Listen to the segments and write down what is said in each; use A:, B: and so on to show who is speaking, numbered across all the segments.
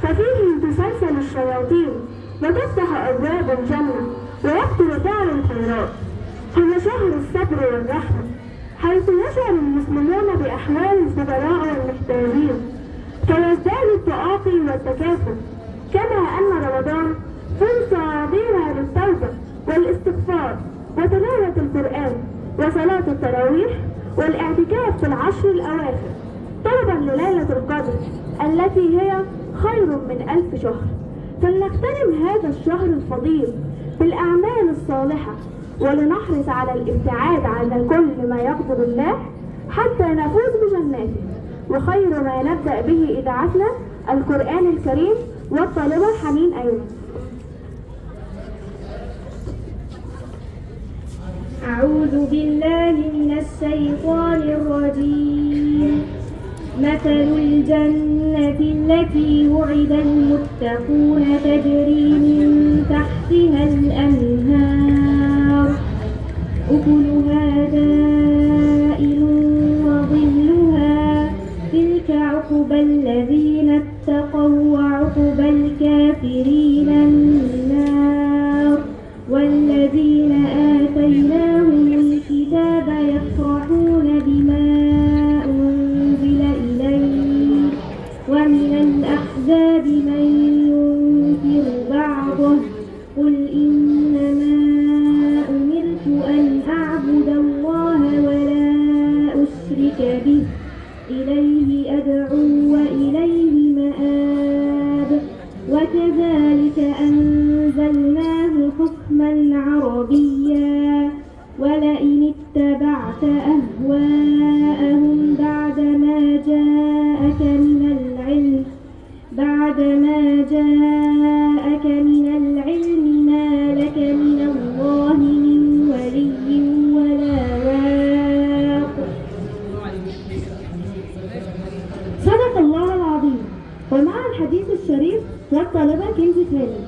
A: ففيه تسلسل الشياطين وتفتح أبواب الجنة ويقتل دار الخيرات. هو شهر الصبر والرحمة، حيث يشعر المسلمون بأحوال الفقراء والمحتاجين فيزداد التآقي والتكافل. كما أن رمضان فرصة عظيمة للتوبة والاستغفار وتلاوة القرآن وصلاة التراويح والاعتكاف في العشر الأواخر طلبا لليلة القدر التي هي خير من 1000 شهر. فلنغتنم هذا الشهر الفضيل بالأعمال الصالحة ولنحرص على الابتعاد عن كل ما يغضب الله حتى نفوز بجناته. وخير ما نبدأ به إذاعتنا القرآن الكريم والطالبة حنين أيمن.
B: أعوذ بالله من الشيطان الرجيم. مثل الجنة التي وعد المتقون تجري من تحتها الأنهار أكلها دائم وظلها تلك عقبى الذين اتقوا وعقبى الكافرين النار. والذين آتيناهم الكتاب يفرحون بما أنزل إليك ومن الأحزاب من ينكر بعضه قل إنما أمرت أن أعبد الله ولا أشرك به إليه أدعو وإليه مآب. وكذلك أنزلناه حكما عربيا ولئن اتبعت أهواءهم بعدما جاءك من العلم ما لك من الله من ولي ولا واق.
A: صدق الله العظيم. ومع الحديث الشريف والطالبة كنزي خالد.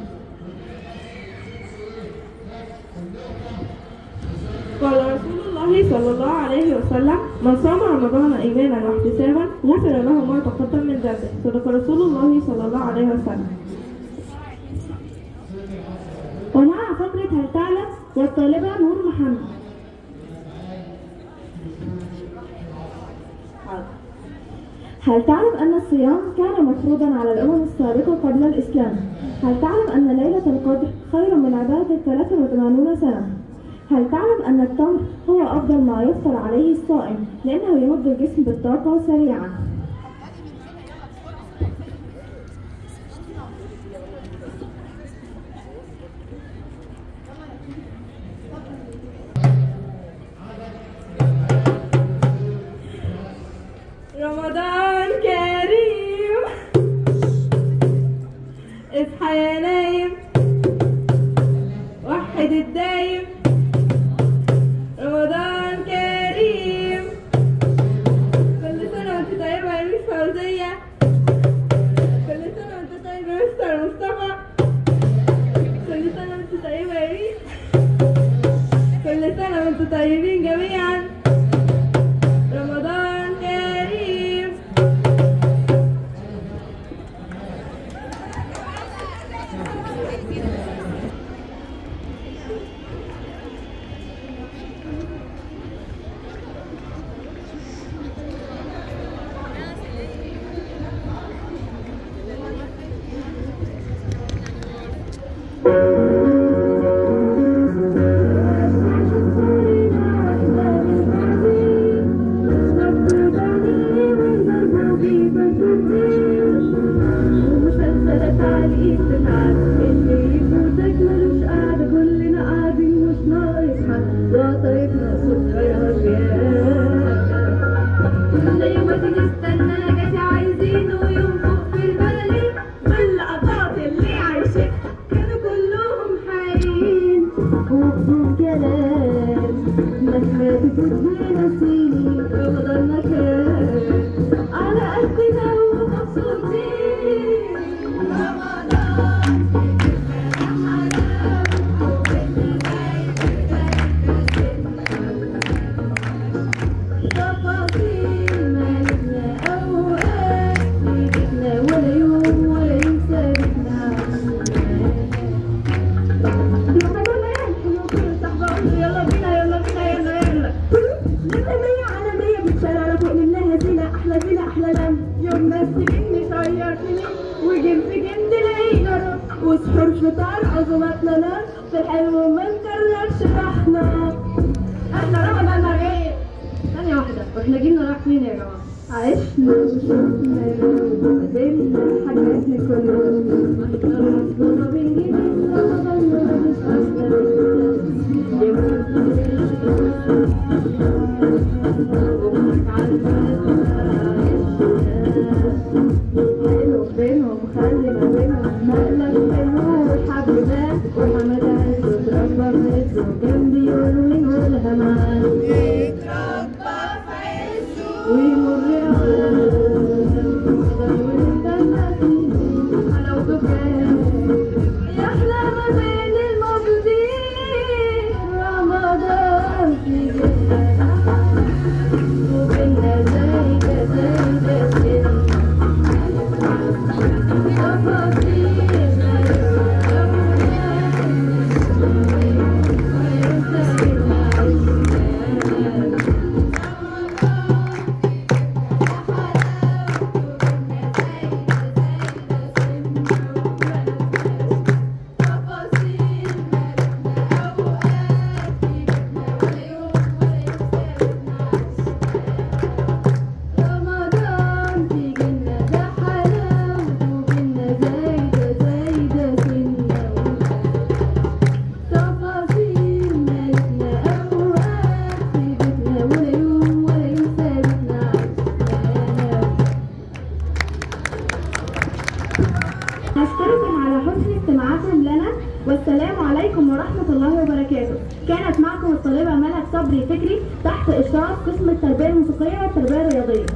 C: قال رسول الله صلى الله عليه وسلم: من صام رمضان إيمانا واحتسابا غفر له ما تقدم من ذنبه. صدق رسول الله صلى الله عليه وسلم.
A: ومع فقرة هل تعلم والطالبة نور محمد. هل تعلم أن الصيام كان مفروضا على الأمم السابقة قبل الإسلام؟ هل تعلم أن ليلة القدر خير من عبادة 83 سنة؟ هل تعلم أن التمر هو أفضل ما يفطر عليه الصائم لأنه يمد الجسم بالطاقة سريعا؟
C: رمضان كريم اصحى يا نايم وحد الدايم. رمضان كريم كل سنة وانت طيبة يا ميس فوزية، كل سنة وانت طيبة يا مستر مصطفى، كل سنة وانت طيبة يا ميس، كل سنة وانتم طيبين جميعا. رمضان كريم. أحلى لم يوم ما السجن شير سنين وجيم في جن تلاقيه جرب وسحور فطار عزوماتنا نار في الحلو ما نكررش احنا رمضان غير. ثانية واحدة واحنا جينا رايح فين يا جماعة؟ عشنا وشفنا وقدمنا حاجاتنا كلها احنا رمضان بنجيب رمضان مش حلو بينهم خلي ما بينهم مقلب حلو وحبنا وحمدان يتربى في عزه كان بيقولوا ينقولها معاه يتربى في عزه ويمر على ونستنى فيه حلاوته كان يحلى ما بين الموجودين رمضان في جنة وبيننا زي كده نشكركم على حسن استماعكم لنا والسلام عليكم ورحمة الله وبركاته. كانت معكم الطالبة ملك صبري فكري تحت إشراف قسم التربية الموسيقية والتربية الرياضية.